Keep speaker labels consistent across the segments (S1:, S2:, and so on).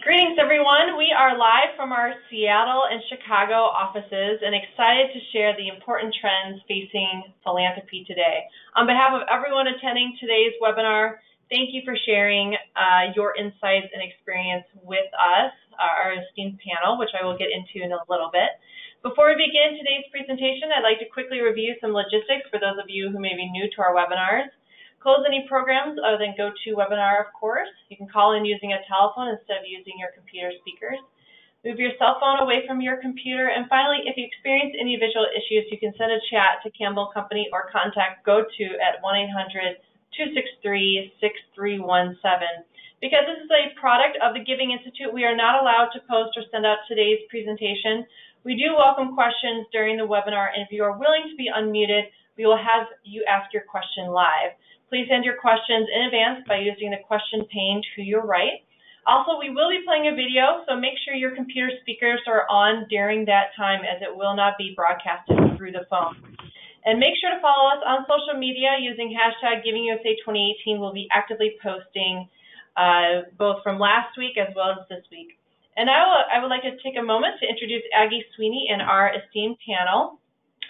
S1: Greetings, everyone. We are live from our Seattle and Chicago offices and excited to share the important trends facing philanthropy today. On behalf of everyone attending today's webinar, thank you for sharing your insights and experience with us, our esteemed panel, which I will get into in a little bit. Before we begin today's presentation, I'd like to quickly review some logistics for those of you who may be new to our webinars. Close any programs other than GoToWebinar, of course. You can call in using a telephone instead of using your computer speakers. Move your cell phone away from your computer. And finally, if you experience any visual issues, you can send a chat to Campbell Company or contact GoTo at 1-800-263-6317. Because this is a product of the Giving Institute, we are not allowed to post or send out today's presentation. We do welcome questions during the webinar, and if you are willing to be unmuted, we will have you ask your question live. Please send your questions in advance by using the question pane to your right. Also, we will be playing a video, so make sure your computer speakers are on during that time, as it will not be broadcasted through the phone. And make sure to follow us on social media using hashtag GivingUSA2018. We'll be actively posting both from last week as well as this week. And I would like to take a moment to introduce Aggie Sweeney and our esteemed panel.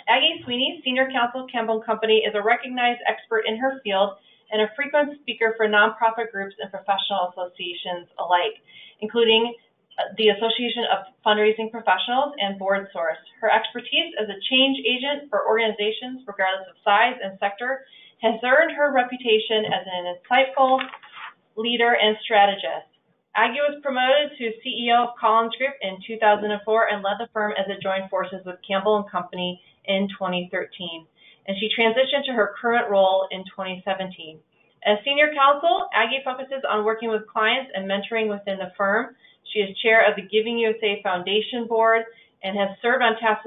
S1: Aggie Sweeney, Senior Counsel, Campbell Company, is a recognized expert in her field and a frequent speaker for nonprofit groups and professional associations alike, including the Association of Fundraising Professionals and Board Source. Her expertise as a change agent for organizations, regardless of size and sector, has earned her reputation as an insightful leader and strategist. Aggie was promoted to CEO of Collins Group in 2004 and led the firm as it joined forces with Campbell & Company in 2013, and she transitioned to her current role in 2017. As Senior Counsel, Aggie focuses on working with clients and mentoring within the firm. She is chair of the Giving USA Foundation Board and has served on task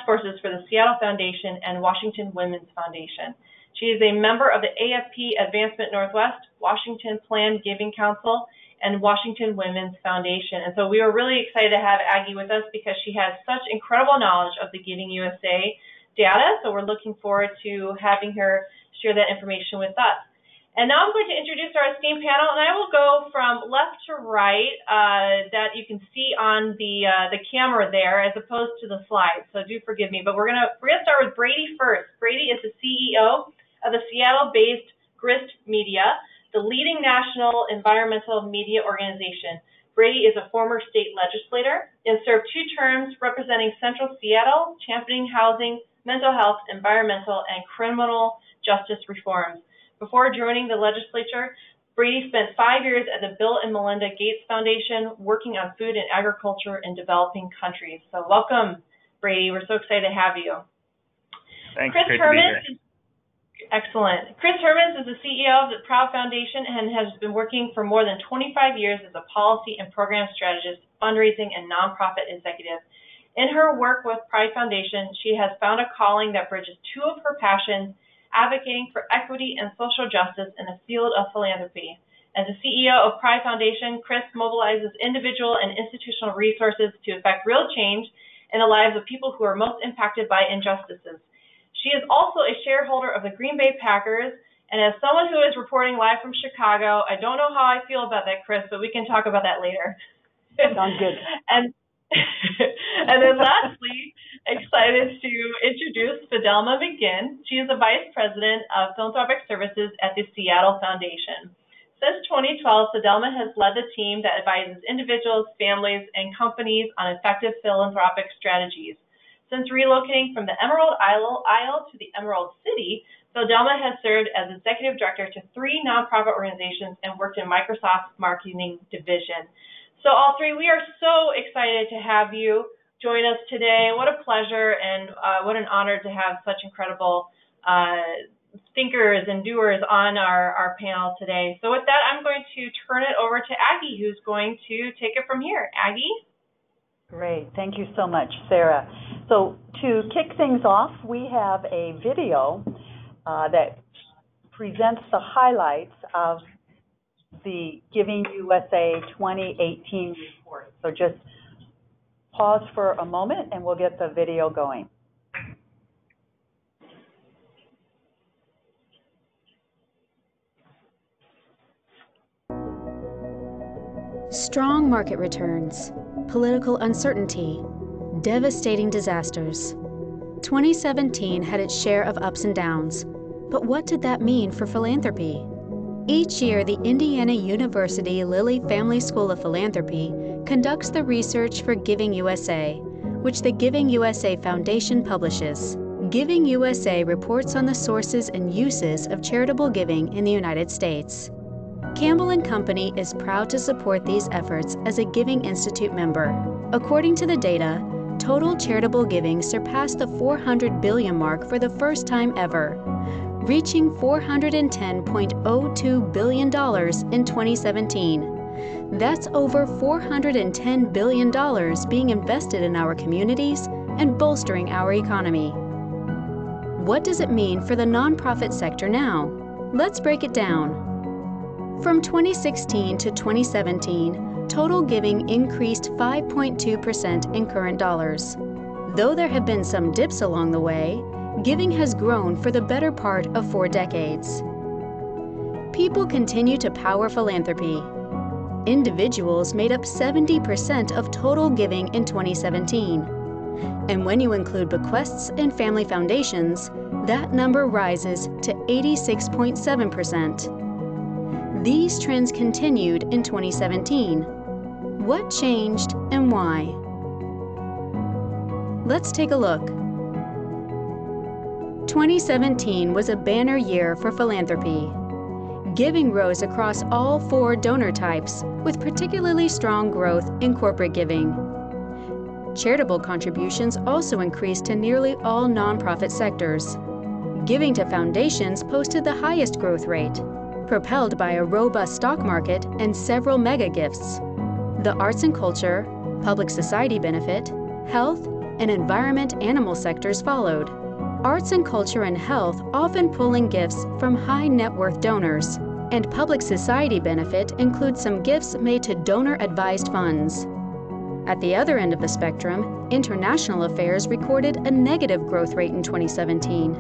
S1: forces for the Seattle Foundation and Washington Women's Foundation. She is a member of the AFP Advancement Northwest, Washington Plan Giving Council, and Washington Women's Foundation. And so we were really excited to have Aggie with us because she has such incredible knowledge of the Giving USA data. So we're looking forward to having her share that information with us. And now I'm going to introduce our esteemed panel, and I will go from left to right that you can see on the camera there as opposed to the slides. So do forgive me, but we're gonna start with Brady first. Brady is the CEO of the Seattle-based Grist Media, the leading national environmental media organization. Brady is a former state legislator and served 2 terms representing Central Seattle, championing housing, mental health, environmental, and criminal justice reforms. Before joining the legislature, Brady spent 5 years at the Bill and Melinda Gates Foundation working on food and agriculture in developing countries. So welcome, Brady. We're so excited to have you.
S2: Thanks.
S1: Kris Hermanns. Excellent. Kris Hermanns is the CEO of the Proud Foundation and has been working for more than 25 years as a policy and program strategist, fundraising, and nonprofit executive. In her work with Pride Foundation, she has found a calling that bridges 2 of her passions, advocating for equity and social justice in the field of philanthropy. As the CEO of Pride Foundation, Kris mobilizes individual and institutional resources to effect real change in the lives of people who are most impacted by injustices. She is also a shareholder of the Green Bay Packers, and as someone who is reporting live from Chicago, I don't know how I feel about that, Kris, but we can talk about that later.
S3: Sounds good.
S1: And then lastly, excited to introduce Fidelma McGinn. She is the Vice President of Philanthropic Services at the Seattle Foundation. Since 2012, Fidelma has led the team that advises individuals, families, and companies on effective philanthropic strategies. Since relocating from the Emerald Isle to the Emerald City, Fidelma has served as executive director to 3 nonprofit organizations and worked in Microsoft's marketing division. So all 3, we are so excited to have you join us today. What a pleasure and what an honor to have such incredible thinkers and doers on our panel today. So with that, I'm going to turn it over to Aggie, who's going to take it from here. Aggie?
S3: Great. Thank you so much, Sarah. So to kick things off, we have a video that presents the highlights of the Giving USA 2018 report. So just pause for a moment and we'll get the video going.
S2: Strong market returns, political uncertainty, devastating disasters. 2017 had its share of ups and downs, but what did that mean for philanthropy? Each year, the Indiana University Lilly Family School of Philanthropy conducts the research for Giving USA, which the Giving USA Foundation publishes. Giving USA reports on the sources and uses of charitable giving in the United States. Campbell and Company is proud to support these efforts as a Giving Institute member. According to the data, total charitable giving surpassed the $400 billion mark for the first time ever, reaching $410.02 billion in 2017. That's over $410 billion being invested in our communities and bolstering our economy. What does it mean for the nonprofit sector now? Let's break it down. From 2016 to 2017, total giving increased 5.2% in current dollars. Though there have been some dips along the way, giving has grown for the better part of 4 decades. People continue to power philanthropy. Individuals made up 70% of total giving in 2017. And when you include bequests and family foundations, that number rises to 86.7%. These trends continued in 2017. What changed and why? Let's take a look. 2017 was a banner year for philanthropy. Giving rose across all 4 donor types, with particularly strong growth in corporate giving. Charitable contributions also increased to nearly all nonprofit sectors. Giving to foundations posted the highest growth rate, propelled by a robust stock market and several mega gifts. The arts and culture, public society benefit, health, and environment animal sectors followed. Arts and culture and health often pulling gifts from high net worth donors, and public society benefit includes some gifts made to donor-advised funds. At the other end of the spectrum, international affairs recorded a negative growth rate in 2017.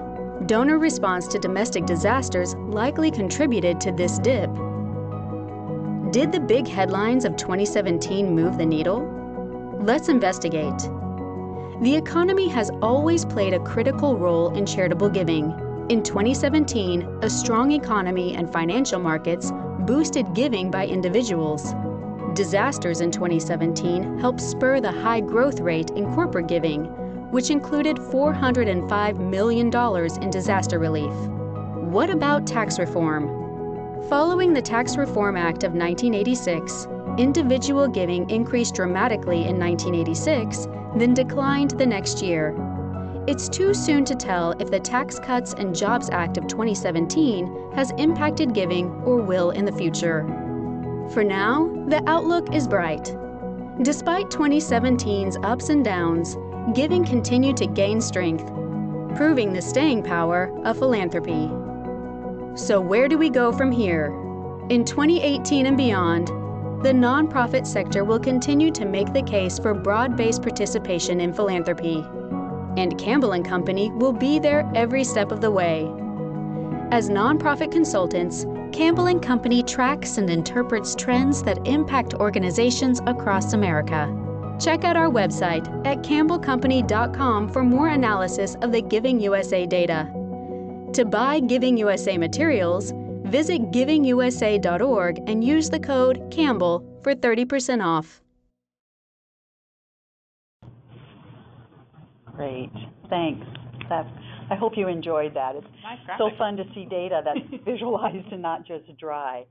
S2: Donor response to domestic disasters likely contributed to this dip. Did the big headlines of 2017 move the needle? Let's investigate. The economy has always played a critical role in charitable giving. In 2017, a strong economy and financial markets boosted giving by individuals. Disasters in 2017 helped spur the high growth rate in corporate giving, which included $405 million in disaster relief. What about tax reform? Following the Tax Reform Act of 1986, individual giving increased dramatically in 1986, then declined the next year. It's too soon to tell if the Tax Cuts and Jobs Act of 2017 has impacted giving or will in the future. For now, the outlook is bright. Despite 2017's ups and downs, giving continued to gain strength, proving the staying power of philanthropy. So where do we go from here? In 2018 and beyond, the nonprofit sector will continue to make the case for broad-based participation in philanthropy. And Campbell and Company will be there every step of the way. As nonprofit consultants, Campbell and Company tracks and interprets trends that impact organizations across America. Check out our website at campbellcompany.com for more analysis of the Giving USA data. To buy Giving USA materials, visit givingusa.org and use the code CAMPBELL for 30% off.
S3: Great, thanks. I hope you enjoyed that. It's so fun to see data that's visualized and not just dry.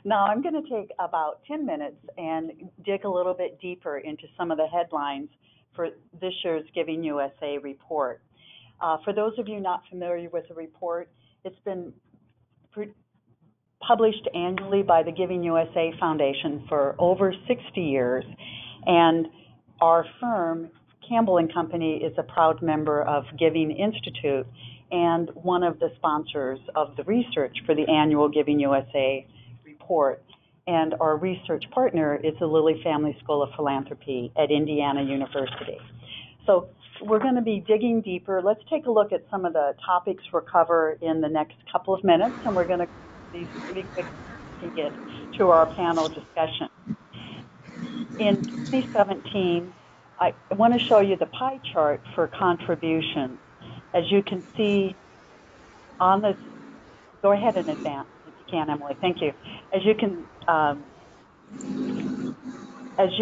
S3: Now I'm going to take about 10 minutes and dig a little bit deeper into some of the headlines for this year's Giving USA report. For those of you not familiar with the report, it's been published annually by the Giving USA Foundation for over 60 years, and our firm, Campbell and Company, is a proud member of Giving Institute and one of the sponsors of the research for the annual Giving USA report. And our research partner is the Lilly Family School of Philanthropy at Indiana University. So we're going to be digging deeper. Let's take a look at some of the topics we'll cover in the next couple of minutes, and we're going to these pretty quick to get to our panel discussion. In 2017, I want to show you the pie chart for contributions. As you can see on this, go ahead and advance if you can, Emily. Thank you. As you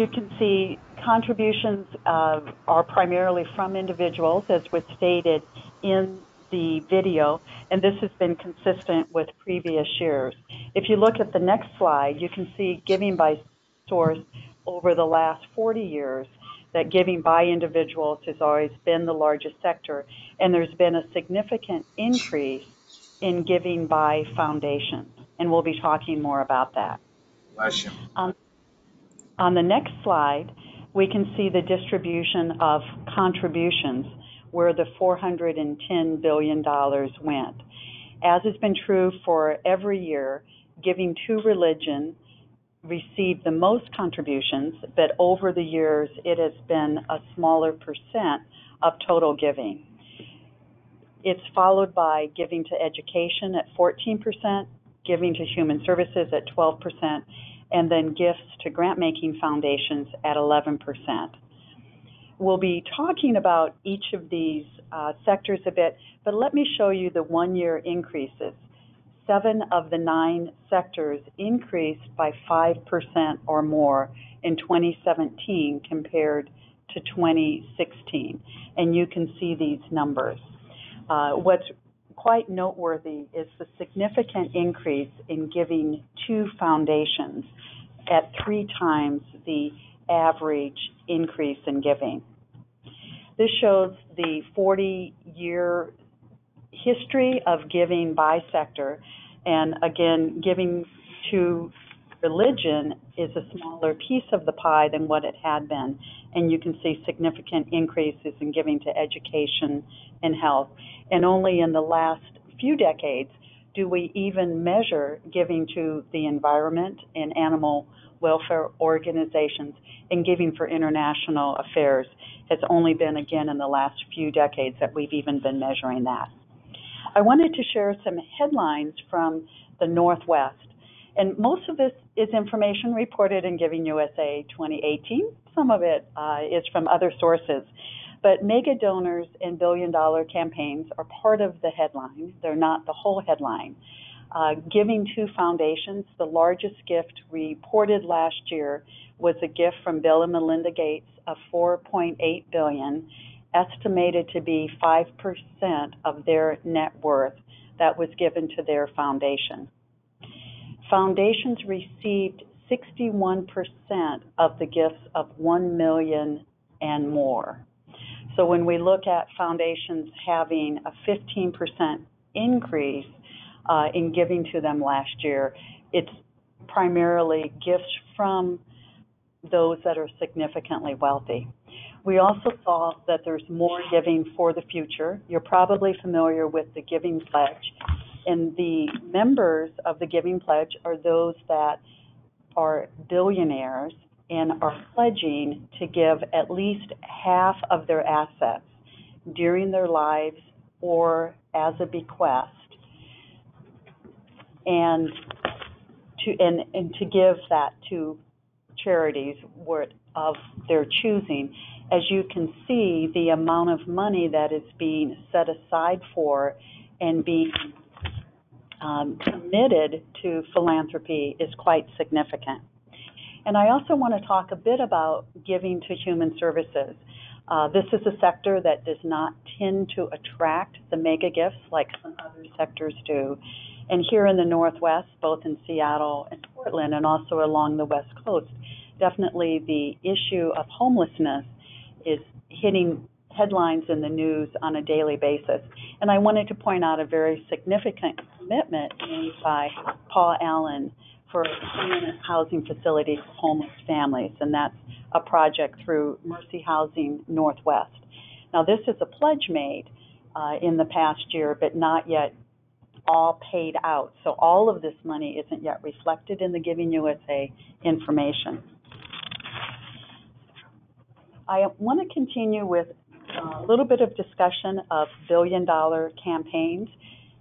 S3: can see, contributions are primarily from individuals, as was stated in the video, and this has been consistent with previous years. If you look at the next slide, you can see giving by source over the last 40 years, that giving by individuals has always been the largest sector, and there's been a significant increase in giving by foundations, and we'll be talking more about that.
S4: Bless you.
S3: On the next slide, we can see the distribution of contributions, where the $410 billion went. As has been true for every year, giving to religion received the most contributions, but over the years it has been a smaller percent of total giving. It's followed by giving to education at 14%, giving to human services at 12%, and then gifts to grant-making foundations at 11%. We'll be talking about each of these sectors a bit, but let me show you the one-year increases. 7 of the 9 sectors increased by 5% or more in 2017 compared to 2016, and you can see these numbers. What's quite noteworthy is the significant increase in giving to foundations at 3 times the average increase in giving. This shows the 40-year history of giving by sector, and again, giving to religion is a smaller piece of the pie than what it had been, and you can see significant increases in giving to education and health. And only in the last few decades do we even measure giving to the environment and animal welfare organizations, and giving for international affairs has only been, again, in the last few decades that we've even been measuring that. I wanted to share some headlines from the Northwest, and most of this is information reported in Giving USA 2018. Some of it is from other sources, but mega donors and billion-dollar campaigns are part of the headline. They're not the whole headline. Giving to foundations, the largest gift reported last year was a gift from Bill and Melinda Gates of $4.8 billion, estimated to be 5% of their net worth that was given to their foundation. Foundations received 61% of the gifts of $1 million and more. So when we look at foundations having a 15% increase in giving to them last year, it's primarily gifts from those that are significantly wealthy. We also saw that there's more giving for the future. You're probably familiar with the Giving Pledge, and the members of the Giving Pledge are those that are billionaires and are pledging to give at least half of their assets during their lives or as a bequest, and to give that to charities of their choosing. As you can see, the amount of money that is being set aside for and being committed to philanthropy is quite significant. And I also want to talk a bit about giving to human services. This is a sector that does not tend to attract the mega gifts like some other sectors do. And here in the Northwest, both in Seattle and Portland, and also along the West Coast, definitely the issue of homelessness is hitting headlines in the news on a daily basis. And I wanted to point out a very significant commitment made by Paul Allen for permanent housing facilities for homeless families, and that's a project through Mercy Housing Northwest. Now, this is a pledge made in the past year, but not yet all paid out. So all of this money isn't yet reflected in the Giving USA information. I want to continue with a little bit of discussion of billion-dollar campaigns.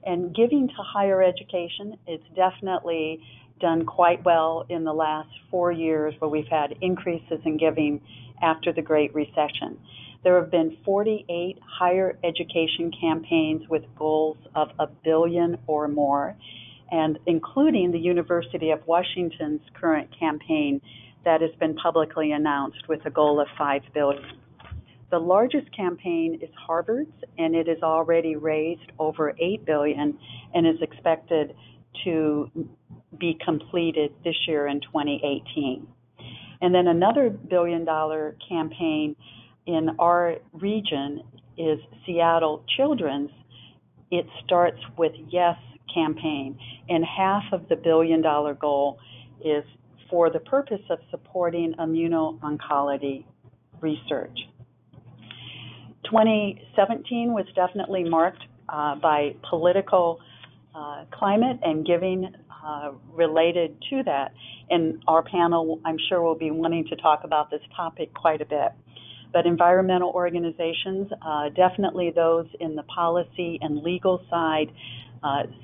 S3: And giving to higher education is definitely done quite well in the last 4 years, where we've had increases in giving after the Great Recession. There have been 48 higher education campaigns with goals of $1 billion or more, and including the University of Washington's current campaign that has been publicly announced with a goal of $5 billion. The largest campaign is Harvard's, and it has already raised over $8 billion and is expected to be completed this year in 2018. And then another $1 billion campaign in our region is Seattle Children's. It starts with Yes campaign, and half of the $1 billion goal is for the purpose of supporting immuno-oncology research. 2017 was definitely marked by political climate and giving related to that. And our panel, I'm sure, will be wanting to talk about this topic quite a bit. But environmental organizations, definitely those in the policy and legal side,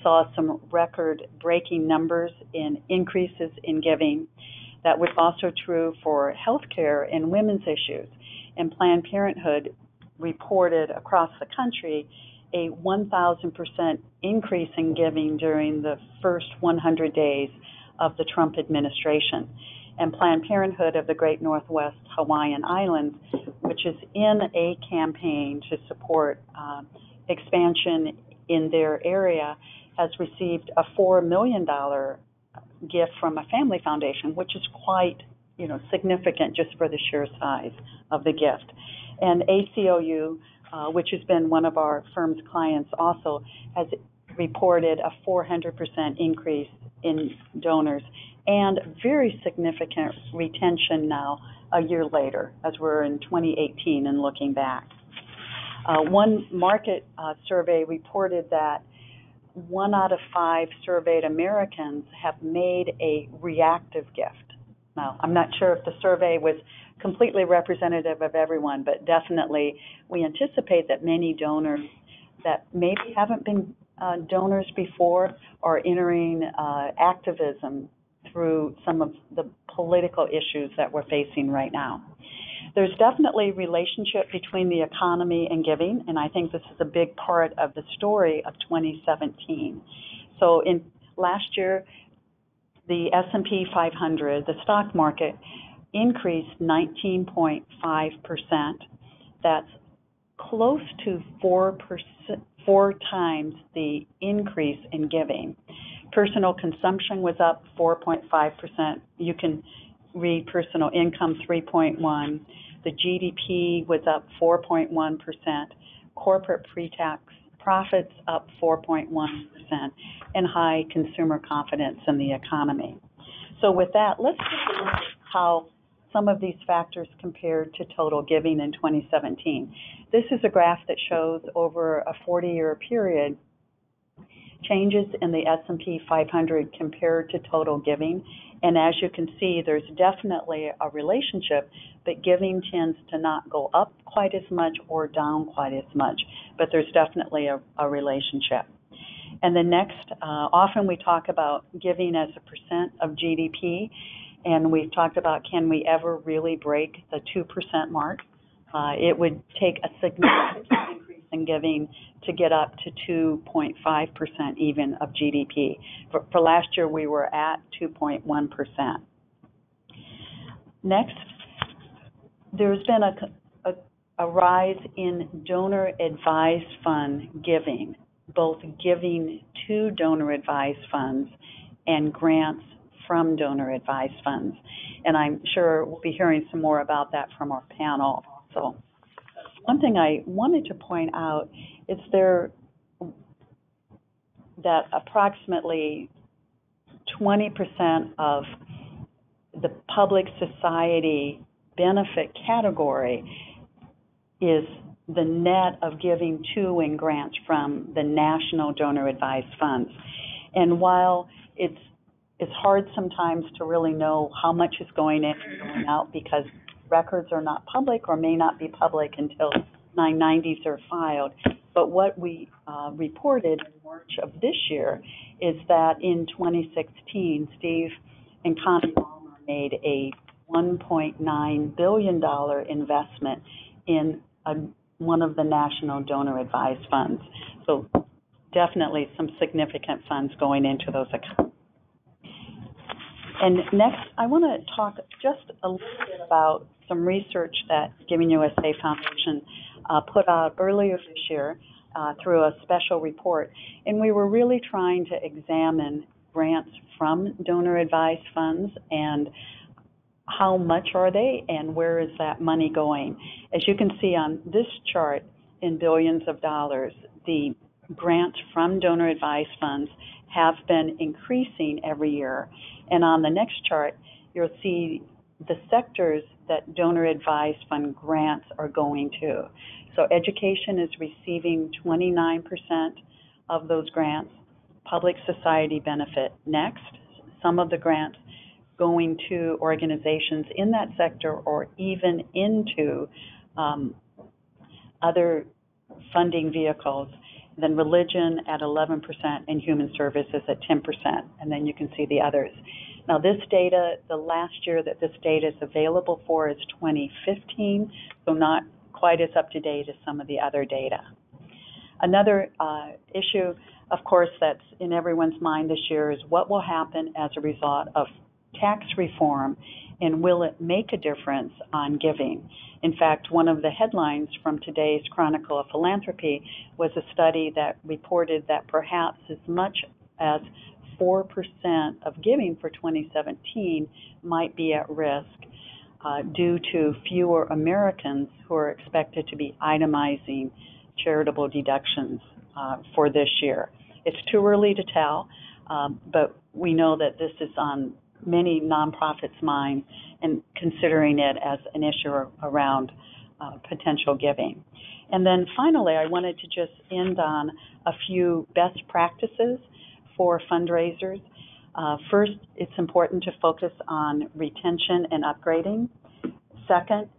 S3: saw some record-breaking numbers in increases in giving. That was also true for healthcare and women's issues. And Planned Parenthood reported across the country a 1,000% increase in giving during the first 100 days of the Trump administration. And Planned Parenthood of the Great Northwest Hawaiian Islands, which is in a campaign to support expansion in their area, has received a $4 million gift from a family foundation, which is quite, significant just for the sheer size of the gift. And ACOU, which has been one of our firm's clients also, has reported a 400% increase in donors and very significant retention now a year later, as we're in 2018 and looking back. One market survey reported that 1 out of 5 surveyed Americans have made a reactive gift. Now, I'm not sure if the survey was completely representative of everyone, but definitely we anticipate that many donors that maybe haven't been donors before are entering activism through some of the political issues that we're facing right now. There's definitely a relationship between the economy and giving, and I think this is a big part of the story of 2017. So in last year, the S&P 500, the stock market, increased 19.5%. That's close to 4 times the increase in giving. Personal consumption was up 4.5%. You can read personal income 3.1. The GDP was up 4.1%. Corporate pre-tax profits up 4.1%, and high consumer confidence in the economy. So with that, let's take a look at how some of these factors compared to total giving in 2017. This is a graph that shows over a 40-year period changes in the S&P 500 compared to total giving. And as you can see, there's definitely a relationship, but giving tends to not go up quite as much or down quite as much, but there's definitely a relationship. And the next, often we talk about giving as a percent of GDP, and we've talked about, can we ever really break the 2% mark? It would take a significant increase in giving to get up to 2.5% even of GDP. For last year, we were at 2.1%. Next, there's been a rise in donor-advised fund giving, both giving to donor-advised funds and grants from donor-advised funds. And I'm sure we'll be hearing some more about that from our panel also. One thing I wanted to point out is that approximately 20% of the public society benefit category is the net of giving to and grants from the national donor-advised funds. And while it's hard sometimes to really know how much is going in and going out because records are not public or may not be public until 990s are filed, but what we reported in more March of this year is that in 2016, Steve and Connie Ballmer made a $1.9 billion investment in one of the national donor advised funds. So definitely some significant funds going into those accounts. And next, I want to talk just a little bit about some research that Giving USA Foundation put out earlier this year through a special report. And we were really trying to examine grants from donor advised funds and how much are they and where is that money going. As you can see on this chart, in billions of dollars, the grants from donor advised funds have been increasing every year. And on the next chart, you'll see the sectors that donor advised fund grants are going to. So education is receiving 29% of those grants. Public society benefit next. Some of the grants going to organizations in that sector or even into other funding vehicles. Then religion at 11% and human services at 10%, and then you can see the others. Now this data, the last year that this data is available for is 2015, so not quite as up to date as some of the other data. Another issue, of course, that's in everyone's mind this year is what will happen as a result of tax reform, and will it make a difference on giving? In fact, one of the headlines from today's Chronicle of Philanthropy was a study that reported that perhaps as much as 4% of giving for 2017 might be at risk due to fewer Americans who are expected to be itemizing charitable deductions for this year. It's too early to tell, but we know that this is on many nonprofits' minds and considering it as an issue around potential giving. And then finally, I wanted to just end on a few best practices for fundraisers. First, it's important to focus on retention and upgrading. Second,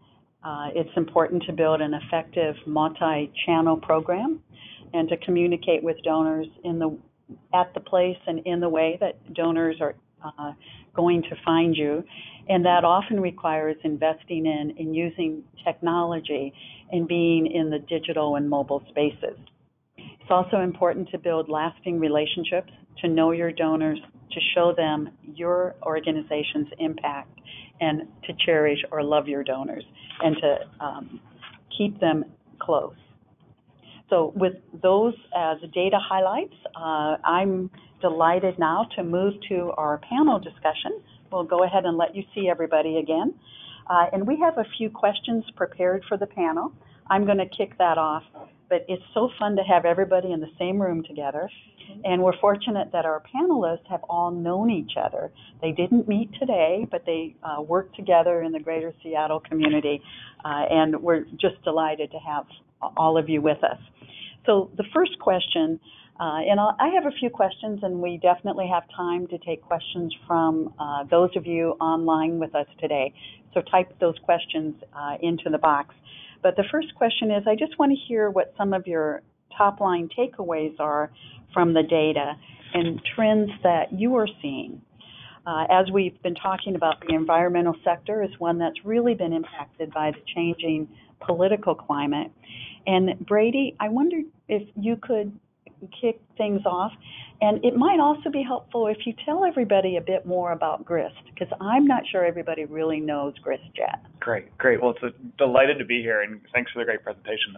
S3: it's important to build an effective multi-channel program and to communicate with donors at the place and in the way that donors are going to find you, and that often requires investing in and using technology and being in the digital and mobile spaces. It's also important to build lasting relationships, to know your donors, to show them your organization's impact, and to cherish or love your donors, and to keep them close. So with those as data highlights, I'm delighted now to move to our panel discussion. We'll go ahead and let you see everybody again. And we have a few questions prepared for the panel. I'm going to kick that off, but it's so fun to have everybody in the same room together. And we're fortunate that our panelists have all known each other. They didn't meet today, but they work together in the greater Seattle community. And we're just delighted to have all of you with us. So the first question, and I have a few questions, and we definitely have time to take questions from those of you online with us today. So type those questions into the box. But the first question is, I just want to hear what some of your top-line takeaways are from the data and trends that you are seeing. As we've been talking about, the environmental sector is one that's really been impacted by the changing political climate. And Brady, I wondered if you could kick things off, and it might also be helpful if you tell everybody a bit more about Grist, because I'm not sure everybody really knows Grist yet.
S4: Great. Well, it's delighted to be here, and thanks for the great presentation.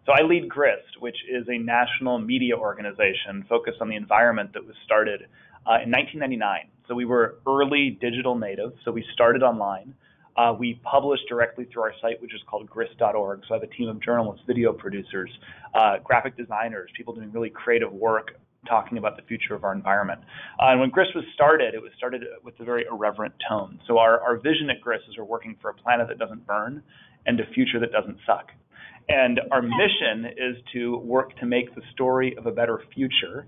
S4: So I lead Grist, which is a national media organization focused on the environment that was started in 1999. So we were early digital natives, so we started online. We publish directly through our site, which is called grist.org. So I have a team of journalists, video producers, graphic designers, people doing really creative work talking about the future of our environment. And when Grist was started, it was started with a very irreverent tone. So our vision at Grist is we're working for a planet that doesn't burn and a future that doesn't suck. And our mission is to work to make the story of a better future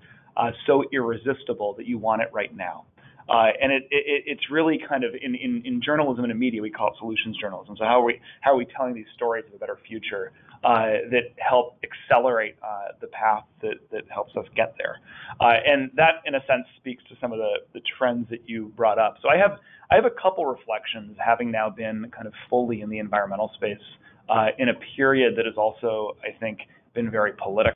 S4: so irresistible that you want it right now. And it's really kind of in journalism and in media, we call it solutions journalism. So how are we telling these stories of a better future that help accelerate the path that helps us get there. And that, in a sense, speaks to some of the trends that you brought up. So I have a couple reflections, having now been kind of fully in the environmental space in a period that has also, I think, been very political.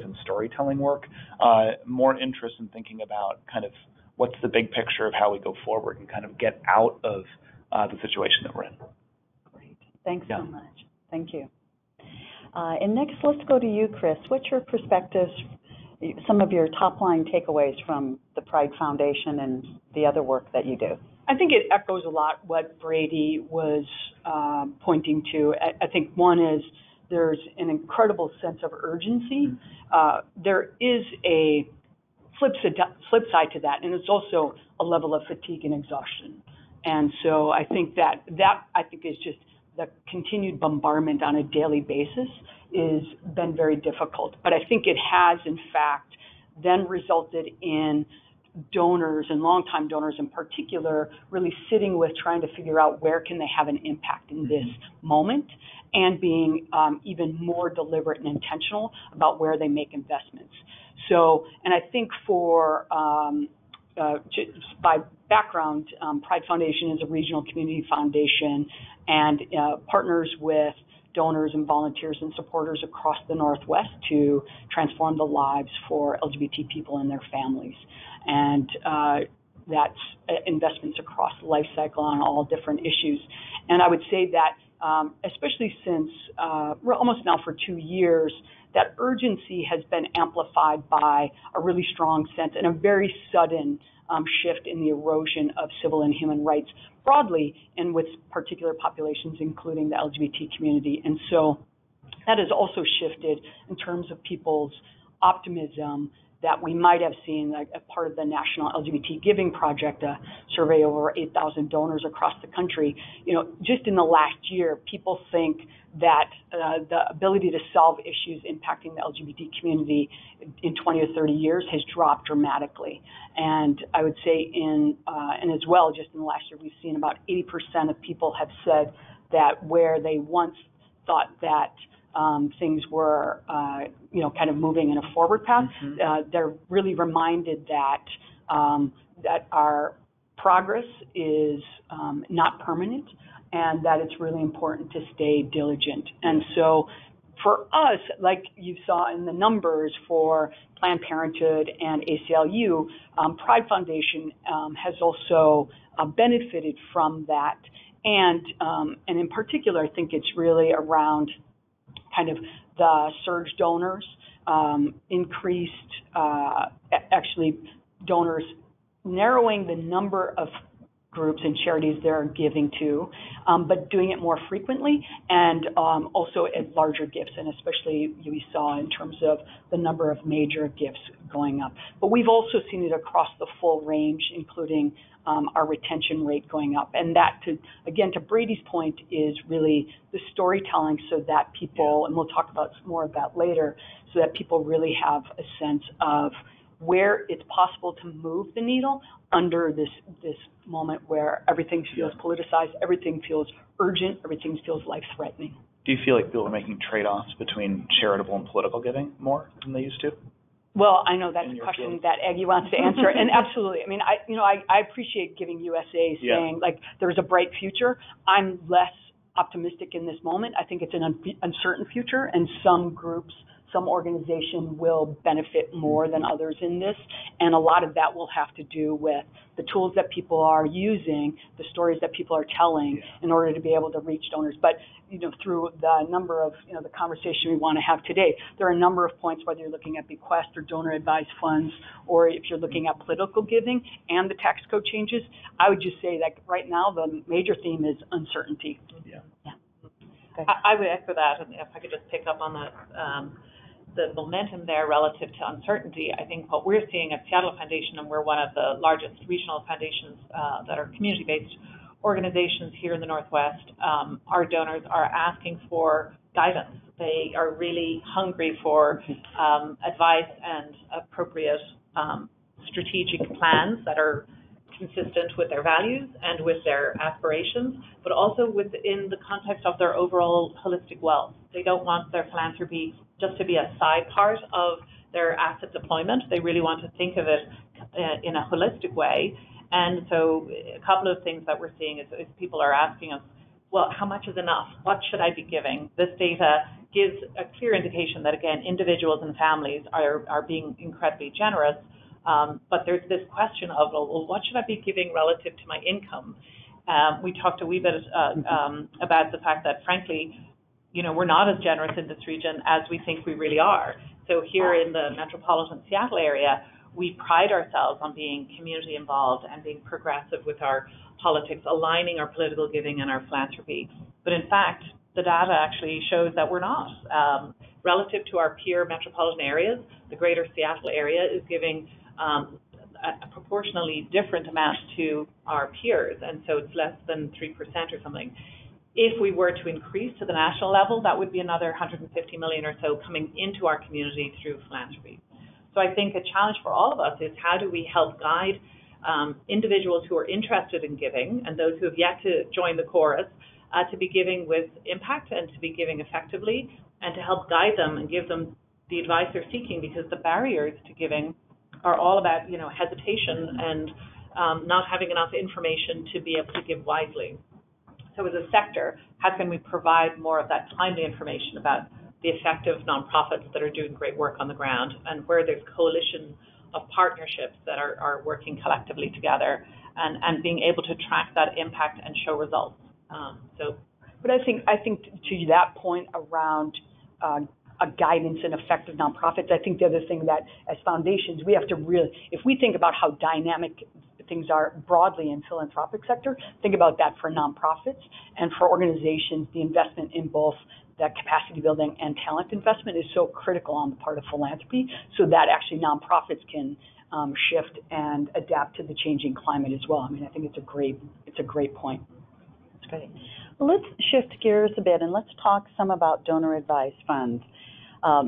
S4: And storytelling work, more interest in thinking about kind of what's the big picture of how we go forward and kind of get out of the situation that we're in.
S3: Great. Thanks so much. Thank you. And next, let's go to you, Kris. What's your perspectives, some of your top-line takeaways from the Pride Foundation and the other work that you do?
S5: I think it echoes a lot what Brady was pointing to. I think one is there's an incredible sense of urgency. There is a flip side to that, and it's also a level of fatigue and exhaustion. And so I think that I think is just the continued bombardment on a daily basis is been very difficult. But I think it has, in fact, then resulted in donors and longtime donors in particular really sitting with trying to figure out where can they have an impact in this moment, and being even more deliberate and intentional about where they make investments. So, and I think for just by background, Pride Foundation is a regional community foundation and partners with donors and volunteers and supporters across the Northwest to transform the lives for LGBT people and their families. And that's investments across the life cycle on all different issues. And I would say that especially since we're almost now for 2 years, that urgency has been amplified by a really strong sense and a very sudden shift in the erosion of civil and human rights broadly, and with particular populations, including the LGBT community. And so that has also shifted in terms of people's optimism that we might have seen, like a part of the National LGBT Giving Project, a survey of over 8,000 donors across the country. You know, just in the last year, people think that the ability to solve issues impacting the LGBT community in 20 or 30 years has dropped dramatically. And I would say and as well, just in the last year, we've seen about 80% of people have said that where they once thought that things were, kind of moving in a forward path. They're really reminded that that our progress is not permanent, and that it's really important to stay diligent. And so, for us, like you saw in the numbers for Planned Parenthood and ACLU, Pride Foundation has also benefited from that, and in particular, I think it's really around kind of the surge donors, increased actually donors, narrowing the number of groups and charities they're giving to, but doing it more frequently and also at larger gifts, and especially we saw in terms of the number of major gifts going up. But we've also seen it across the full range, including our retention rate going up. And that, to Brady's point, is really the storytelling so that people, and we'll talk about more of that later, so that people really have a sense of where it's possible to move the needle under this moment where everything feels politicized, everything feels urgent, everything feels life-threatening.
S4: Do you feel like people are making trade-offs between charitable and political giving more than they used to?
S5: Well, I know that's a question that Aggie wants to answer, and absolutely. I mean, I appreciate Giving USA saying like there's a bright future. I'm less optimistic in this moment. I think it's an uncertain future, and some groups, some organization will benefit more than others in this, and a lot of that will have to do with the tools that people are using, the stories that people are telling in order to be able to reach donors. But through the number of the conversation we want to have today, there are a number of points, whether you're looking at bequest or donor advised funds, or if you're looking at political giving and the tax code changes. I would just say that right now the major theme is uncertainty.
S4: Yeah.
S3: Okay.
S6: I would echo that, and if I could just pick up on that. The momentum there relative to uncertainty. I think what we're seeing at Seattle Foundation, and we're one of the largest regional foundations that are community-based organizations here in the Northwest, our donors are asking for guidance. They are really hungry for advice and appropriate strategic plans that are consistent with their values and with their aspirations, but also within the context of their overall holistic wealth. They don't want their philanthropy just to be a side part of their asset deployment. They really want to think of it in a holistic way. And so a couple of things that we're seeing is people are asking us, well, how much is enough? What should I be giving? This data gives a clear indication that, again, individuals and families are being incredibly generous. But there's this question of, well, what should I be giving relative to my income? We talked a wee bit about the fact that, frankly, we're not as generous in this region as we think we really are. So here in the metropolitan Seattle area, we pride ourselves on being community involved and being progressive with our politics, aligning our political giving and our philanthropy. But in fact, the data actually shows that we're not. Relative to our peer metropolitan areas, the greater Seattle area is giving a proportionally different amount to our peers, and so it's less than 3% or something. If we were to increase to the national level, that would be another $150 million or so coming into our community through philanthropy. So I think a challenge for all of us is how do we help guide individuals who are interested in giving and those who have yet to join the chorus to be giving with impact and to be giving effectively, and to help guide them and give them the advice they're seeking, because the barriers to giving are all about hesitation and not having enough information to be able to give wisely. So as a sector, how can we provide more of that timely information about the effective nonprofits that are doing great work on the ground, and where there's coalition of partnerships that are working collectively together and being able to track that impact and show results.
S5: But I think to that point around a guidance and effective nonprofits, I think the other thing that as foundations, we have to really, if we think about how dynamic things are broadly in philanthropic sector, think about that for nonprofits, and for organizations, the investment in both that capacity building and talent investment is so critical on the part of philanthropy, so that actually nonprofits can shift and adapt to the changing climate as well. I mean, I think it's a great point.
S3: That's great. Well, let's shift gears a bit and let's talk some about donor advised funds.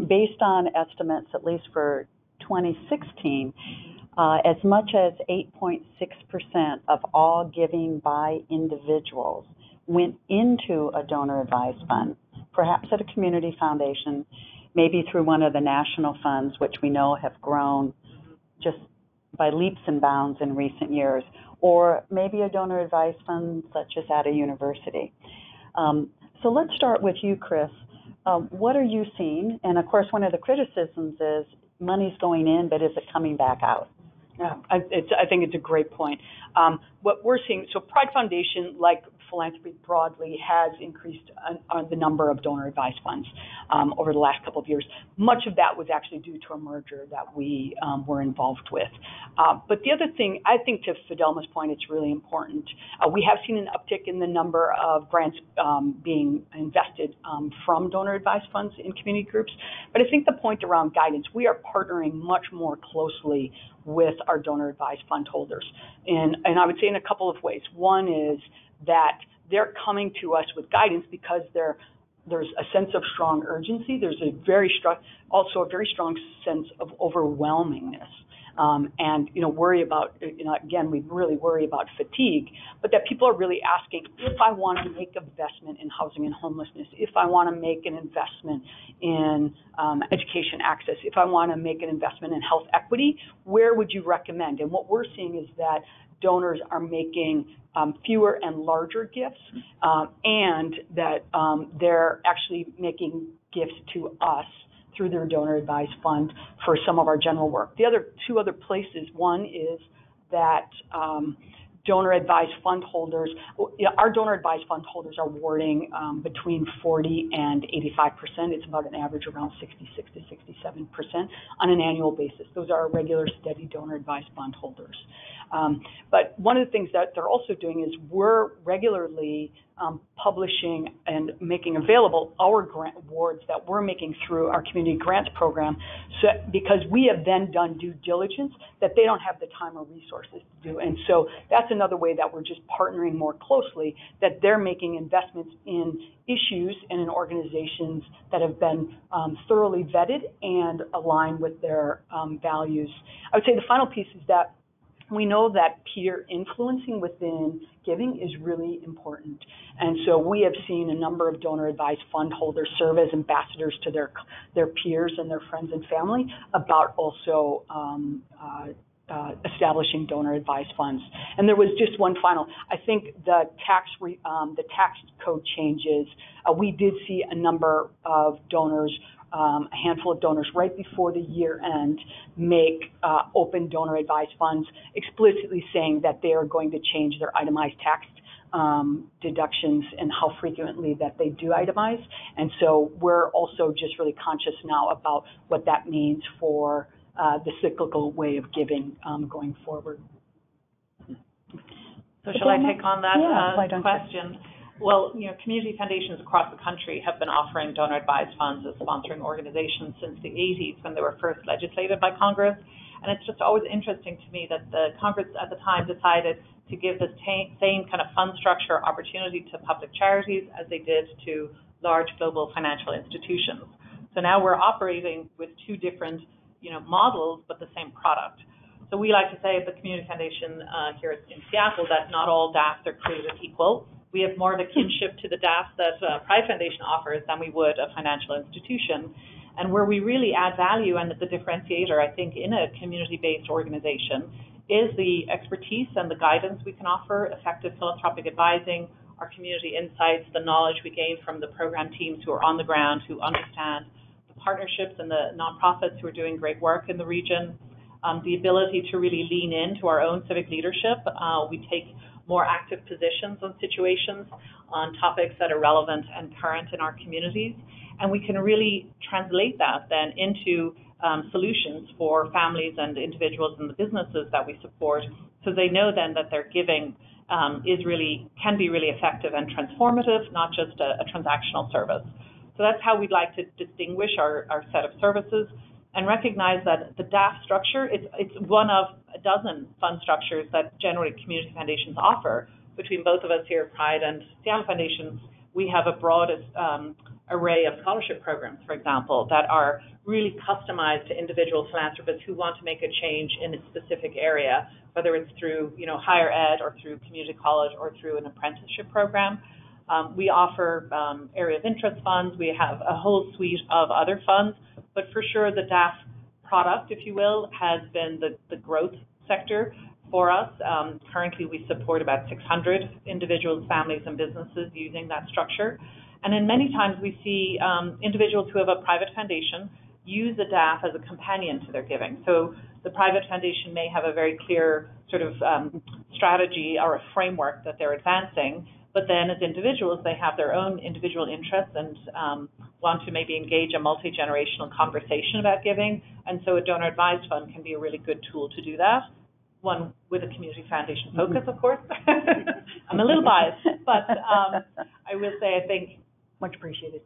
S3: Based on estimates, at least for 2016, as much as 8.6% of all giving by individuals went into a donor advised fund, perhaps at a community foundation, maybe through one of the national funds, which we know have grown just by leaps and bounds in recent years, or maybe a donor advised fund such as at a university. So let's start with you, Kris. What are you seeing? And of course, one of the criticisms is money's going in, but is it coming back out?
S5: Yeah, I think it's a great point. What we're seeing, so Pride Foundation, like philanthropy broadly, has increased on the number of donor-advised funds over the last couple of years. Much of that was actually due to a merger that we were involved with. But the other thing, I think to Fidelma's point, it's really important. We have seen an uptick in the number of grants being invested from donor-advised funds in community groups. But I think the point around guidance, we are partnering much more closely with our donor-advised fund holders. And I would say in a couple of ways. One is that they're coming to us with guidance because there's a sense of strong urgency. There's also a very strong sense of overwhelmingness. And, worry about, again, we really worry about fatigue, but that people are really asking, if I want to make investment in housing and homelessness, if I want to make an investment in education access, if I want to make an investment in health equity, where would you recommend? And what we're seeing is that donors are making fewer and larger gifts, and that they're actually making gifts to us through their donor-advised fund for some of our general work. The two other places, one is that donor-advised fund holders, our donor-advised fund holders are awarding between 40 and 85%. It's about an average around 66 to 67% on an annual basis. Those are our regular, steady donor-advised fund holders. But one of the things that they're also doing is we're regularly publishing and making available our grant awards that we're making through our community grants program, because we have then done due diligence that they don't have the time or resources to do. And so that's another way that we're just partnering more closely, that they're making investments in issues and in organizations that have been thoroughly vetted and aligned with their values. I would say the final piece is that we know that peer influencing within giving is really important. And so we have seen a number of donor-advised fund holders serve as ambassadors to their peers and their friends and family about also establishing donor-advised funds. And there was just one final. I think the tax code changes. We did see a number of donors, a handful of donors right before the year end, make open donor-advised funds, explicitly saying that they are going to change their itemized tax deductions and how frequently that they do itemize. And so we're also just really conscious now about what that means for the cyclical way of giving going forward.
S6: So shall I take on that question? Well, community foundations across the country have been offering donor-advised funds as sponsoring organizations since the 80s, when they were first legislated by Congress. And it's just always interesting to me that the Congress at the time decided to give the same kind of fund structure opportunity to public charities as they did to large global financial institutions. So now we're operating with two different, models, but the same product. So we like to say at the Community Foundation here in Seattle that not all DAFs are created equal. We have more of a kinship to the DAFs that Pride Foundation offers than we would a financial institution. And where we really add value, and the differentiator, I think, in a community-based organization is the expertise and the guidance we can offer, effective philanthropic advising, our community insights, the knowledge we gain from the program teams who are on the ground, who understand the partnerships and the nonprofits who are doing great work in the region, the ability to really lean into our own civic leadership. We take more active positions on situations, on topics that are relevant and current in our communities. And we can really translate that then into solutions for families and individuals and the businesses that we support, so they know then that their giving can be really effective and transformative, not just a transactional service. So that's how we'd like to distinguish our set of services, and recognize that the DAF structure, it's one of a dozen fund structures that generally community foundations offer. Between both of us here, Pride and Seattle Foundation, we have a broadest array of scholarship programs, for example, that are really customized to individual philanthropists who want to make a change in a specific area, whether it's through higher ed or through community college or through an apprenticeship program. We offer area of interest funds. We have a whole suite of other funds, but for sure the DAF product, if you will, has been the growth sector for us. Currently we support about 600 individuals, families, and businesses using that structure. And then many times we see individuals who have a private foundation use the DAF as a companion to their giving. So the private foundation may have a very clear sort of strategy or a framework that they're advancing. But then as individuals, they have their own individual interests and want to maybe engage a multi-generational conversation about giving. And so a donor-advised fund can be a really good tool to do that. One with a community foundation focus, of course. I'm a little biased, but I will say I think
S3: much appreciated.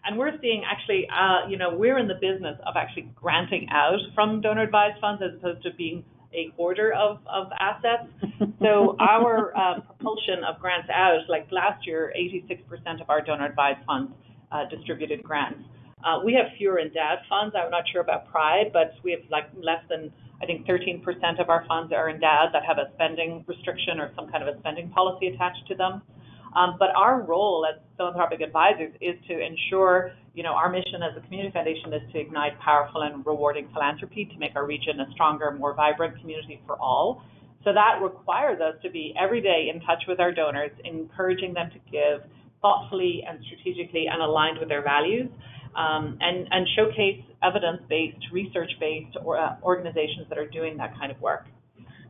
S6: And we're seeing actually, we're in the business of actually granting out from donor-advised funds as opposed to being a hoarder of assets. So our propulsion of grants out, like last year, 86% of our donor-advised funds distributed grants. We have fewer endowed funds. I'm not sure about Pride, but we have like less than, I think 13% of our funds are endowed that have a spending restriction or some kind of a spending policy attached to them. But our role as philanthropic advisors is to ensure, our mission as a community foundation is to ignite powerful and rewarding philanthropy to make our region a stronger, more vibrant community for all. So that requires us to be every day in touch with our donors, encouraging them to give thoughtfully and strategically and aligned with their values, and showcase evidence-based, research-based organizations that are doing that kind of work.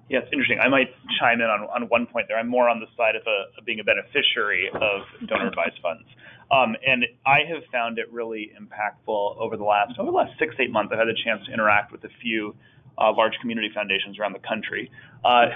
S4: Yeah, it's interesting. I might chime in on one point there. I'm more on the side of being a beneficiary of donor-advised funds. And I have found it really impactful over the last 6-8 months. I've had the chance to interact with a few large community foundations around the country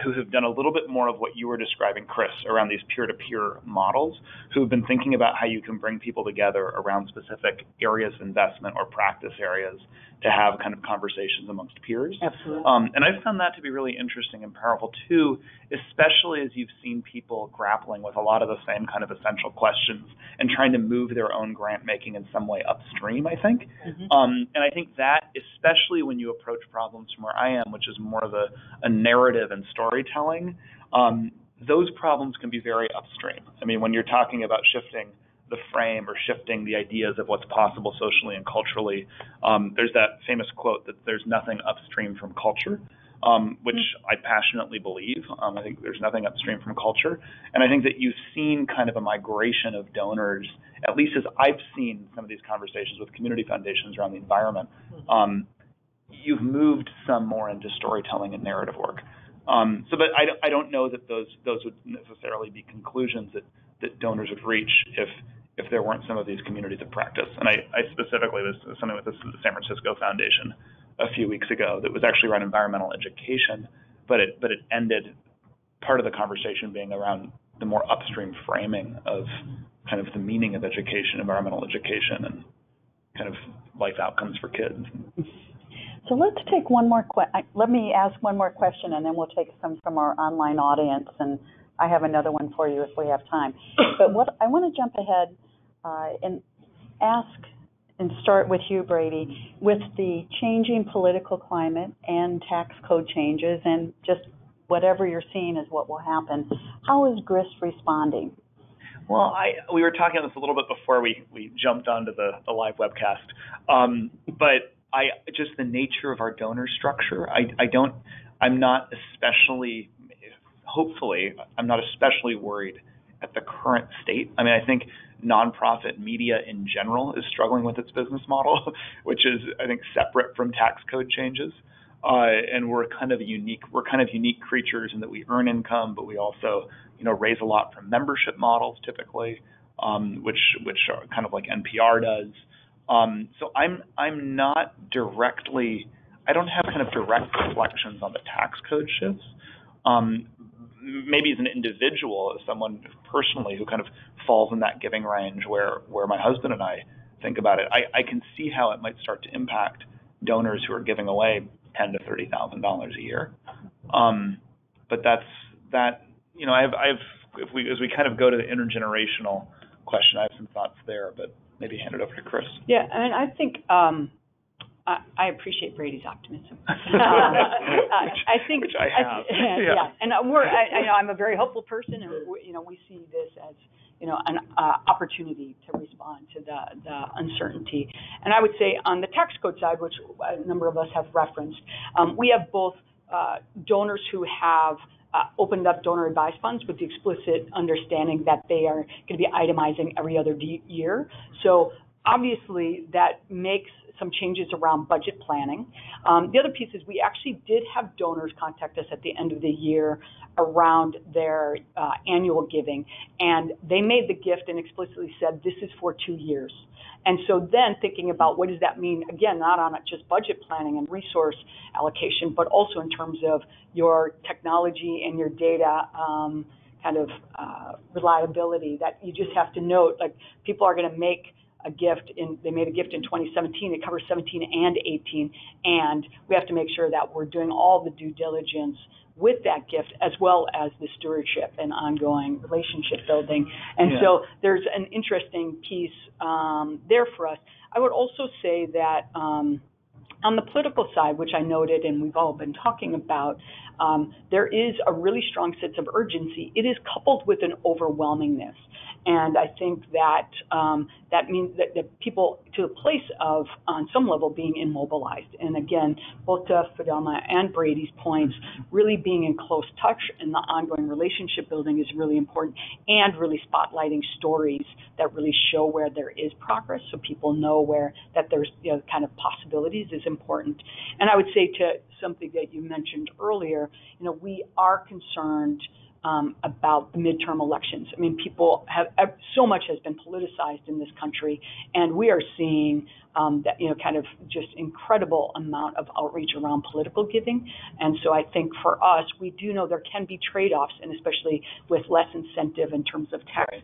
S4: who have done a little bit more of what you were describing, Kris, around these peer-to-peer models, who have been thinking about how you can bring people together around specific areas of investment or practice areas to have kind of conversations amongst peers.
S3: Absolutely.
S4: And I've found that to be really interesting and powerful too, especially as you've seen people grappling with a lot of the same kind of essential questions and trying to move their own grant making in some way upstream, I think. And I think that, especially when you approach problems from where I am, which is more of a narrative and storytelling, those problems can be very upstream. I mean, when you're talking about shifting the frame or shifting the ideas of what's possible socially and culturally, there's that famous quote that there's nothing upstream from culture, which I passionately believe. I think there's nothing upstream from culture. And I think that you've seen kind of a migration of donors, at least as I've seen some of these conversations with community foundations around the environment. You've moved some more into storytelling and narrative work. But I don't know that those would necessarily be conclusions that donors would reach if there weren't some of these communities of practice. And I specifically, this was something with the San Francisco Foundation a few weeks ago that was actually around environmental education, but it ended part of the conversation being around the more upstream framing of kind of the meaning of education, environmental education, and kind of life outcomes for kids.
S3: So let's take one more let me ask one more question, and then we'll take some from our online audience, and I have another one for you if we have time. But what I want to jump ahead and ask and start with you, Brady, with the changing political climate and tax code changes and just whatever you're seeing is what will happen. How is Grist responding?
S4: Well, we were talking on this a little bit before we jumped onto the live webcast, but just the nature of our donor structure, I'm not especially, hopefully, I'm not especially worried at the current state. I mean, I think nonprofit media in general is struggling with its business model, which is, I think, separate from tax code changes. And we're kind of unique creatures in that we earn income, but we also, raise a lot from membership models typically, which are kind of like NPR does. So I'm not directly, I don't have kind of direct reflections on the tax code shifts. Maybe as an individual, as someone personally who kind of falls in that giving range where my husband and I think about it, I can see how it might start to impact donors who are giving away $10,000 to $30,000 a year. But that's that. As we kind of go to the intergenerational question, I have some thoughts there, but maybe hand it over to Kris.
S5: Yeah, I mean, I think I appreciate Brady's optimism. I think,
S4: which I have.
S5: Yeah, and I'm a very hopeful person, and we see this as an opportunity to respond to the uncertainty. And I would say on the tax code side, which a number of us have referenced, we have both donors who have opened up donor advised funds with the explicit understanding that they are going to be itemizing every other year. So obviously, that makes some changes around budget planning. The other piece is we actually did have donors contact us at the end of the year around their annual giving, and they made the gift and explicitly said this is for 2 years. And so then thinking about what does that mean, again, not on just budget planning and resource allocation, but also in terms of your technology and your data reliability, that you just have to note, like, people are going to make a gift they made a gift in 2017, it covers 17 and 18, and we have to make sure that we're doing all the due diligence with that gift, as well as the stewardship and ongoing relationship building. And so there's an interesting piece there for us. I would also say that on the political side, which I noted and we've all been talking about, there is a really strong sense of urgency. It is coupled with an overwhelmingness. And I think that that means that people, to the place of, on some level, being immobilized. And again, both to Fidelma and Brady's points, really being in close touch and the ongoing relationship building is really important, and really spotlighting stories that really show where there is progress, so people know that there's kind of possibilities is important. And I would say to something that you mentioned earlier, we are concerned about the midterm elections. I mean, people so much has been politicized in this country, and we are seeing that, kind of just incredible amount of outreach around political giving. And so I think for us, we do know there can be trade-offs, and especially with less incentive in terms of tax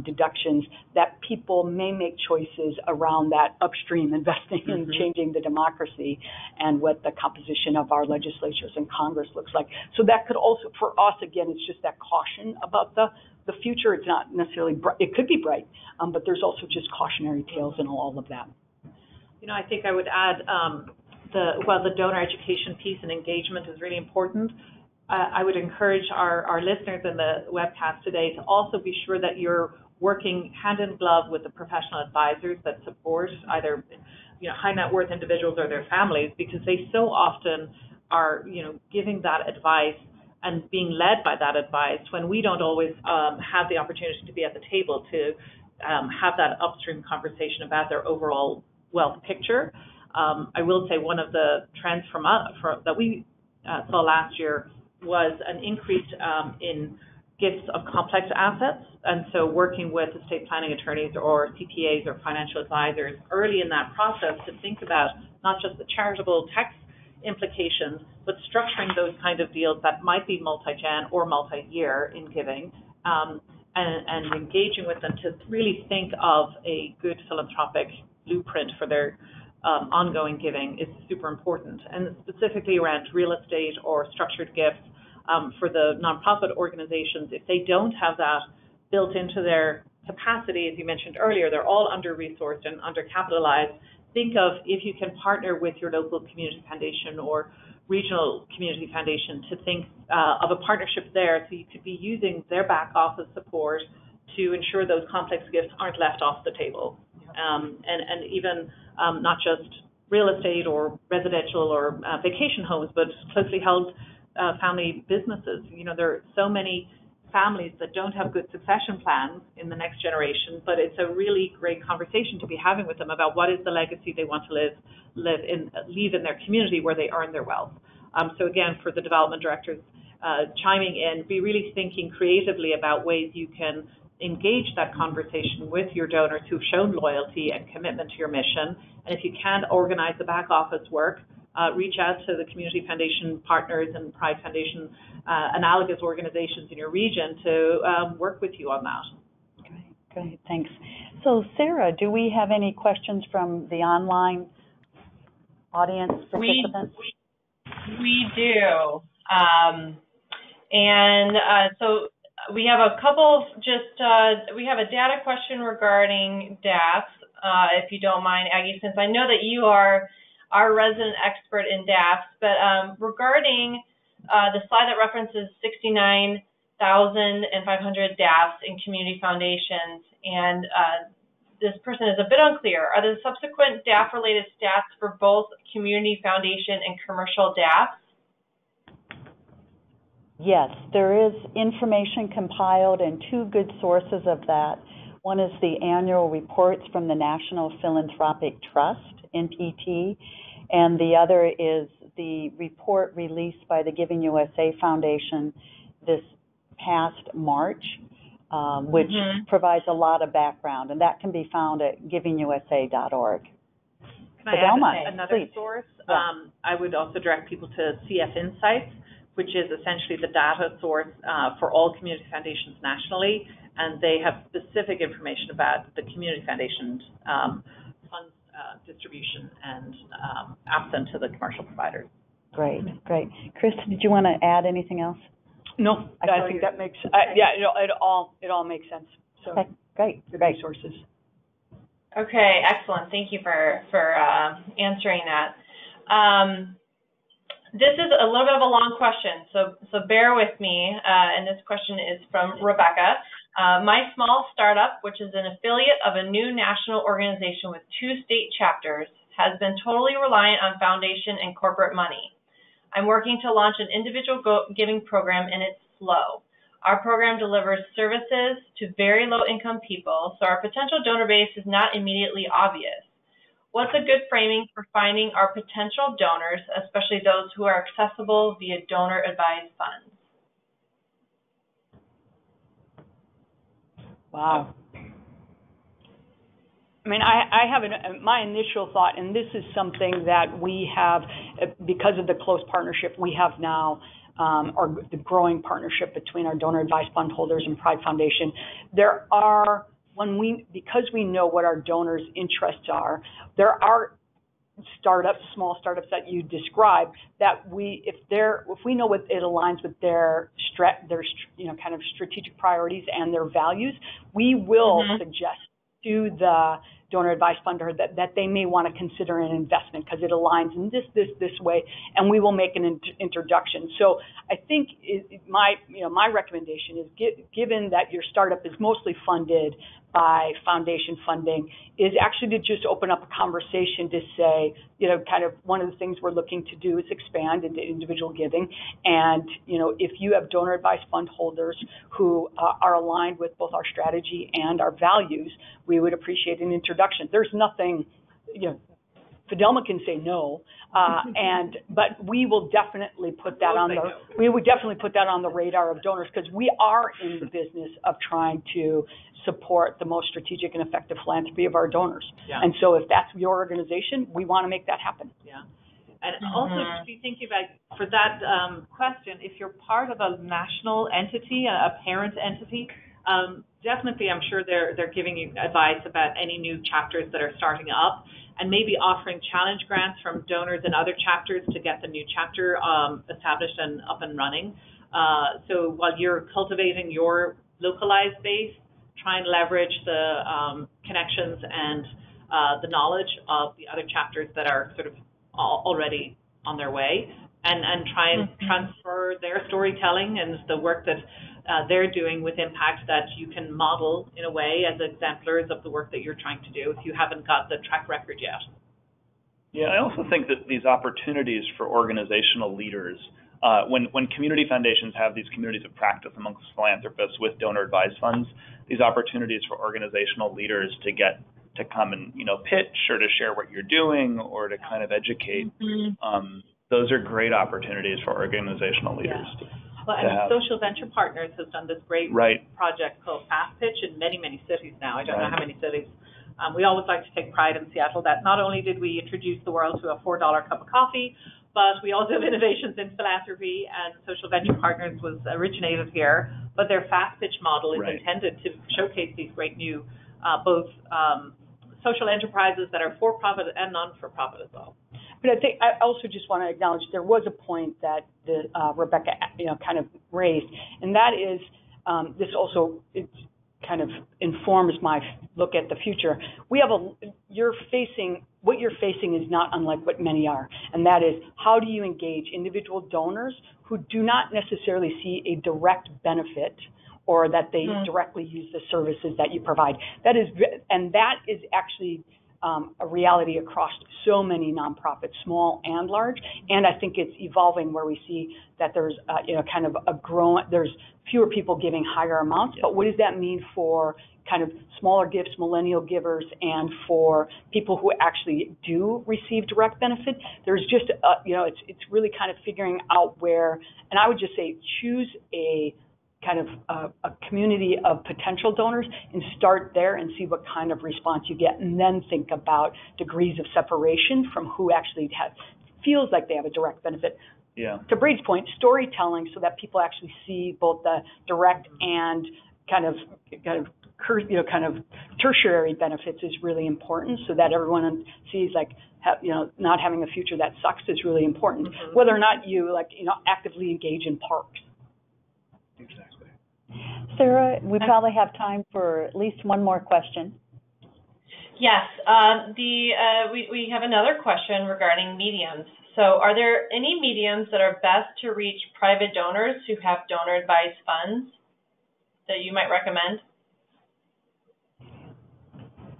S5: deductions, that people may make choices around that upstream investing in changing the democracy and what the composition of our legislatures and Congress looks like. So that could also, for us, again, it's just that caution about the future. It's not necessarily bright. It could be bright, but there's also just cautionary tales in all of that.
S6: I think I would add the donor education piece and engagement is really important. I would encourage our listeners in the webcast today to also be sure that you're working hand in glove with the professional advisors that support either high net worth individuals or their families, because they so often are giving that advice and being led by that advice when we don't always have the opportunity to be at the table to have that upstream conversation about their overall wealth picture. I will say one of the trends that we saw last year was an increase in gifts of complex assets, and so working with estate planning attorneys or CPAs or financial advisors early in that process to think about not just the charitable tax implications, but structuring those kind of deals that might be multi-gen or multi-year in giving, and engaging with them to really think of a good philanthropic blueprint for their ongoing giving is super important. And specifically around real estate or structured gifts for the nonprofit organizations, if they don't have that built into their capacity, as you mentioned earlier, they're all under-resourced and under-capitalized. Think of if you can partner with your local community foundation or regional community foundation to think of a partnership there, so you could be using their back office support to ensure those complex gifts aren't left off the table. And even not just real estate or residential or vacation homes, but closely held family businesses. There are so many families that don't have good succession plans in the next generation, but it's a really great conversation to be having with them about what is the legacy they want to leave in their community where they earn their wealth. So again, for the development directors chiming in, be really thinking creatively about ways you can engage that conversation with your donors who've shown loyalty and commitment to your mission. And if you can't organize the back office work, reach out to the community foundation partners and Pride Foundation analogous organizations in your region to work with you on that.
S3: Great, thanks. So Sarah, do we have any questions from the online audience participants?
S1: We do. So we have a couple we have a data question regarding DAFs, if you don't mind, Aggie, since I know that you are our resident expert in DAFs, but regarding the slide that references 69,500 DAFs in community foundations, and this person is a bit unclear. Are the subsequent DAF-related stats for both community foundation and commercial DAFs?
S3: Yes, there is information compiled and two good sources of that. One is the annual reports from the National Philanthropic Trust, NPT, and the other is the report released by the Giving USA Foundation this past March, which provides a lot of background, and that can be found at givingusa.org.
S6: Can I
S3: Fidelma,
S6: add another
S3: please.
S6: source?
S3: Yeah.
S6: I would also direct people to CF Insights, which is essentially the data source for all community foundations nationally, and they have specific information about the community foundations funds distribution and absent to the commercial providers.
S3: Great. Kris, did you want to add anything else?
S5: No, I think that makes, it all makes sense. So,
S3: okay, great.
S5: Good resources.
S1: Okay, excellent. Thank you for answering that. This is a little bit of a long question, so bear with me. And this question is from Rebecca. My small startup, which is an affiliate of a new national organization with 2 state chapters, has been totally reliant on foundation and corporate money. I'm working to launch an individual giving program, and it's slow. Our program delivers services to very low-income people, so our potential donor base is not immediately obvious. What's a good framing for finding our potential donors, especially those who are accessible via donor-advised funds?
S5: Wow. I mean, I have my initial thought, and this is something that we have, because of the close partnership we have now, or the growing partnership between our donor advised fund holders and Pride Foundation, there are, because we know what our donors' interests are, there are small startups that you described that if we know what it aligns with their kind of strategic priorities and their values, we will suggest to the donor advised funder that they may want to consider an investment because it aligns in this way, and we will make an introduction. So I think my recommendation is, given that your startup is mostly funded by foundation funding, is actually to just open up a conversation to say, kind of one of the things we're looking to do is expand into individual giving. And, if you have donor advised fund holders who are aligned with both our strategy and our values, we would appreciate an introduction. There's nothing, Fidelma can say no, but we will definitely put that we would definitely put that on the radar of donors, because we are in the business of trying to support the most strategic and effective philanthropy of our donors. Yeah. And so if that's your organization, we want to make that happen.
S6: Yeah. And also to be thinking about, for that question, if you're part of a national entity, a parent entity, definitely I'm sure they're giving you advice about any new chapters that are starting up, and maybe offering challenge grants from donors and other chapters to get the new chapter established and up and running. So while you're cultivating your localized base, try and leverage the connections and the knowledge of the other chapters that are sort of already on their way, and try and transfer their storytelling and the work that they're doing with impact that you can model in a way as exemplars of the work that you're trying to do if you haven't got the track record yet.
S4: Yeah, I also think that these opportunities for organizational leaders, when community foundations have these communities of practice amongst philanthropists with donor advised funds, these opportunities for organizational leaders to come and pitch or to share what you're doing or to kind of educate, those are great opportunities for organizational leaders.
S6: Yeah. Well, and Social Venture Partners has done this great project called Fast Pitch in many, many cities now. I don't know how many cities. We always like to take pride in Seattle that not only did we introduce the world to a $4 cup of coffee, but we also have innovations in philanthropy, and Social Venture Partners was originated here. But their Fast Pitch model is intended to showcase these great new, both social enterprises that are for-profit and non-for-profit as well.
S5: But I also just want to acknowledge there was a point that Rebecca, kind of raised, and that is this also kind of informs my look at the future. What you're facing is not unlike what many are, and that is, how do you engage individual donors who do not necessarily see a direct benefit or that they directly use the services that you provide. That is actually a reality across so many nonprofits, small and large. And I think it's evolving where we see that there's, kind of there's fewer people giving higher amounts. But what does that mean for kind of smaller gifts, millennial givers, and for people who actually do receive direct benefit? There's just, it's really kind of figuring out where, and I would just say choose a kind of a community of potential donors and start there and see what kind of response you get, and then think about degrees of separation from who actually feels like they have a direct benefit.
S4: Yeah.
S5: To Brady's point, storytelling so that people actually see both the direct and kind of tertiary benefits is really important, so that everyone sees not having a future that sucks is really important, whether or not you actively engage in parks.
S4: Exactly.
S3: Sarah, we probably have time for at least one more question.
S1: Yes, we have another question regarding mediums. So are there any mediums that are best to reach private donors who have donor-advised funds that you might recommend?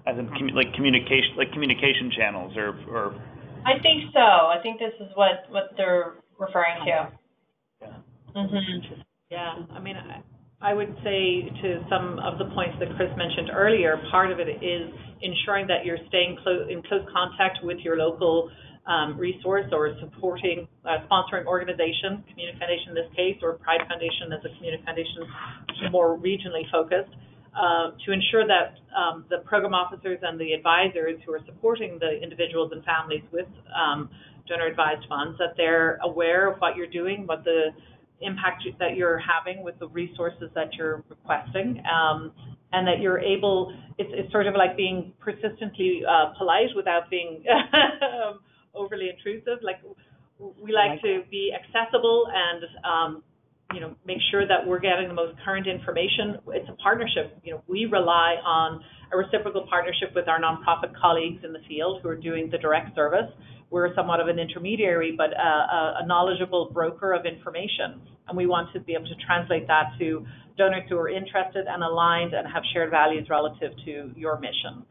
S4: As in communication channels or
S1: I think so. I think this is what they're referring to.
S4: Yeah.
S1: Mm-hmm.
S6: Yeah, I mean, I would say to some of the points that Kris mentioned earlier, part of it is ensuring that you're staying in close contact with your local resource or supporting, sponsoring organization, Community Foundation in this case, or Pride Foundation as a community foundation more regionally focused, to ensure that the program officers and the advisors who are supporting the individuals and families with donor-advised funds, that they're aware of what you're doing, what the impact that you're having with the resources that you're requesting, and that you're able, it's sort of like being persistently polite without being overly intrusive. Like, we like to be accessible and, make sure that we're getting the most current information. It's a partnership. We rely on a reciprocal partnership with our nonprofit colleagues in the field who are doing the direct service. We're somewhat of an intermediary, but a knowledgeable broker of information. And we want to be able to translate that to donors who are interested and aligned and have shared values relative to your mission.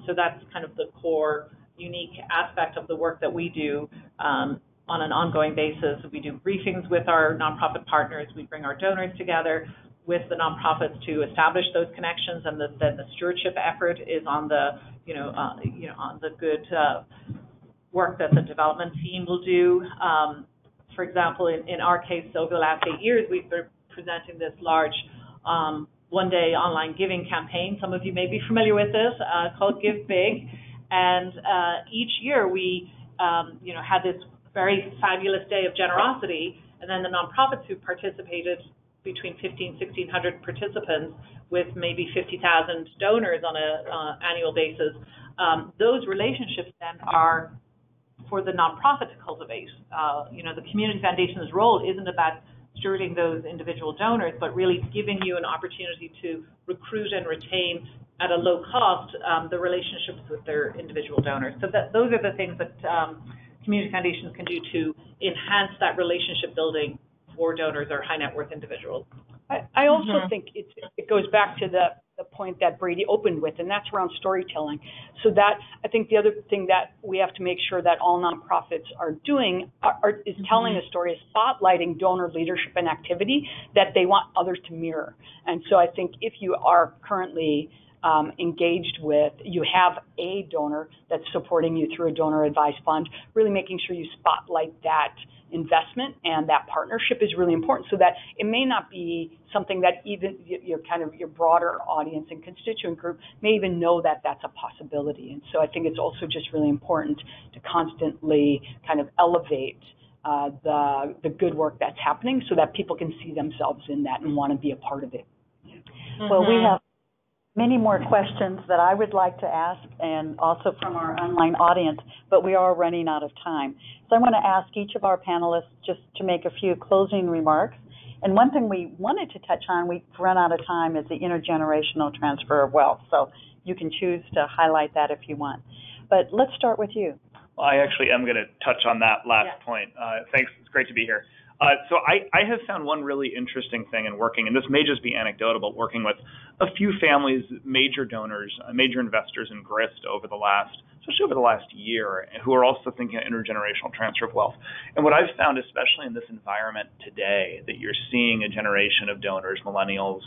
S6: So that's kind of the core unique aspect of the work that we do on an ongoing basis. We do briefings with our nonprofit partners. We bring our donors together with the nonprofits to establish those connections, and then the stewardship effort is on the, on the good work that the development team will do. For example, in our case, over the last 8 years, we've been presenting this large one-day online giving campaign. Some of you may be familiar with this, called Give Big. And each year we, had this very fabulous day of generosity, and then the nonprofits who participated, between 1,600 participants with maybe 50,000 donors on an annual basis, those relationships then are for the nonprofit to cultivate. The Community Foundation's role isn't about stewarding those individual donors, but really giving you an opportunity to recruit and retain at a low cost the relationships with their individual donors. So those are the things that community foundations can do to enhance that relationship building for donors or high net worth individuals.
S5: I also think it goes back to the point that Brady opened with, and that's around storytelling. So that, I think the other thing that we have to make sure that all nonprofits are doing is telling a story, is spotlighting donor leadership and activity that they want others to mirror. And so I think if you are currently engaged with, you have a donor that's supporting you through a donor advised fund, really making sure you spotlight that investment and that partnership is really important, so that it may not be something that even your broader audience and constituent group may even know that that's a possibility. And so I think it's also just really important to constantly kind of elevate the good work that's happening, so that people can see themselves in that and want to be a part of it.
S3: Well, we have many more questions that I would like to ask, and also from our online audience, but we are running out of time. So I want to ask each of our panelists just to make a few closing remarks. And one thing we wanted to touch on, we've run out of time, is the intergenerational transfer of wealth. So you can choose to highlight that if you want. But let's start with you.
S4: Well, I actually am going to touch on that last point. Thanks. It's great to be here. So I have found one really interesting thing in working, and this may just be anecdotal, but working with a few families, major donors, major investors in Grist especially over the last year, who are also thinking of intergenerational transfer of wealth. And what I've found, especially in this environment today, that you're seeing a generation of donors, millennials,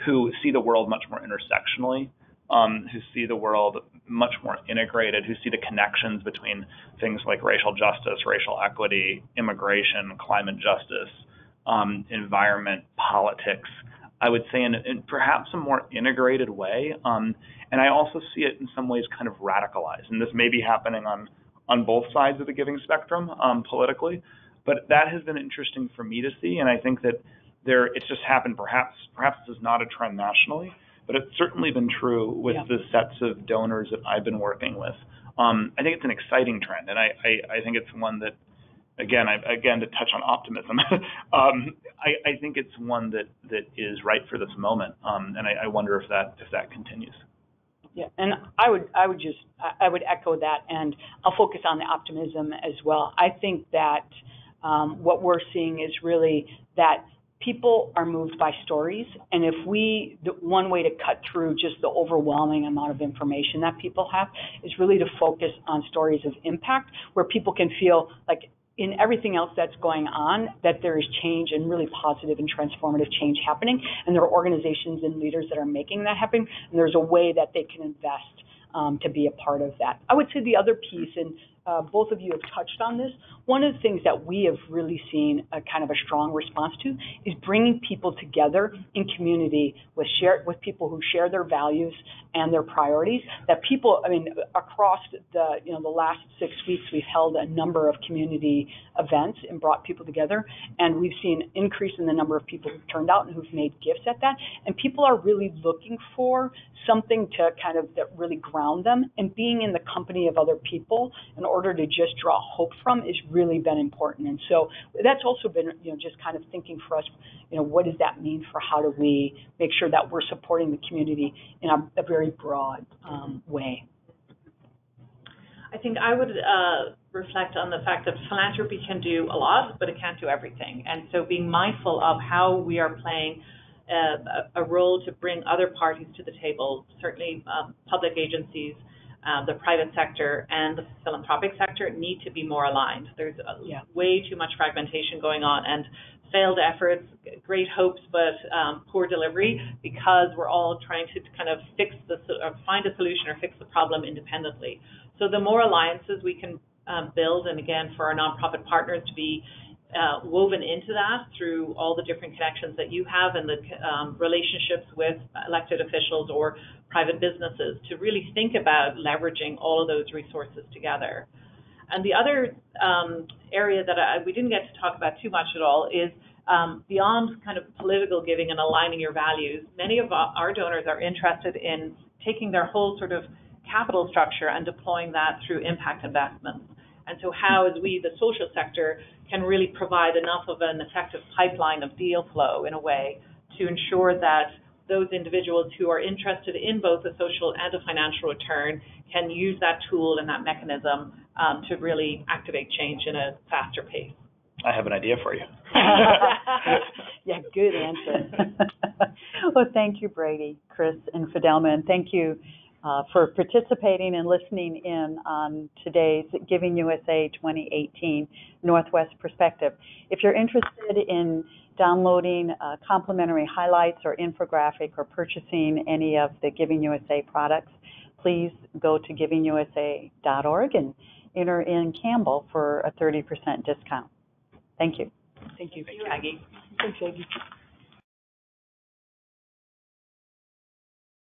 S4: who see the world much more intersectionally, who see the world much more integrated, who see the connections between things like racial justice, racial equity, immigration, climate justice, environment, politics, I would say in perhaps a more integrated way. And I also see it in some ways kind of radicalized. And this may be happening on both sides of the giving spectrum politically, but that has been interesting for me to see. And I think that it's just happened, perhaps this is not a trend nationally, but it's certainly been true with the sets of donors that I've been working with. I think it's an exciting trend, and I think it's one that, again to touch on optimism, I think it's one that is right for this moment, and I wonder if that continues.
S5: Yeah, and I would echo that, and I'll focus on the optimism as well. I think that what we're seeing is really that people are moved by stories, and if one way to cut through just the overwhelming amount of information that people have is really to focus on stories of impact, where people can feel like in everything else that's going on, that there is change and really positive and transformative change happening, and there are organizations and leaders that are making that happen, and there's a way that they can invest to be a part of that. I would say the other piece, and both of you have touched on this, one of the things that we have really seen a kind of a strong response to is bringing people together in community with people who share their values and their priorities. That people, across the last 6 weeks, we've held a number of community events and brought people together, and we've seen an increase in the number of people who've turned out and who've made gifts at that. And people are really looking for something to kind of that really ground them, and being in the company of other people in order to just draw hope from has really been important. And so that's also been, just kind of thinking for us, what does that mean for how do we make sure that we're supporting the community in a very broad way.
S6: I think I would reflect on the fact that philanthropy can do a lot, but it can't do everything. And so being mindful of how we are playing a role to bring other parties to the table, certainly public agencies, the private sector, and the philanthropic sector need to be more aligned. There's way too much fragmentation going on, and failed efforts, great hopes, but poor delivery, because we're all trying to kind of find a solution or fix the problem independently. So the more alliances we can build, and again, for our nonprofit partners to be woven into that through all the different connections that you have and the relationships with elected officials or private businesses, to really think about leveraging all of those resources together. And the other area that we didn't get to talk about too much at all is beyond kind of political giving and aligning your values. Many of our donors are interested in taking their whole sort of capital structure and deploying that through impact investments. And so how, as we, the social sector, can really provide enough of an effective pipeline of deal flow in a way to ensure that those individuals who are interested in both a social and a financial return can use that tool and that mechanism to really activate change in a faster pace.
S4: I have an idea for you.
S5: Yeah, good answer.
S3: Well, thank you, Brady, Kris, and Fidelma, and thank you for participating and listening in on today's Giving USA 2018 Northwest Perspective. If you're interested in downloading complimentary highlights or infographic or purchasing any of the Giving USA products, please go to givingusa.org and enter in Campbell for a 30% discount. Thank you.
S5: Thank you.
S6: Thank you, Aggie.
S5: Thanks, Aggie.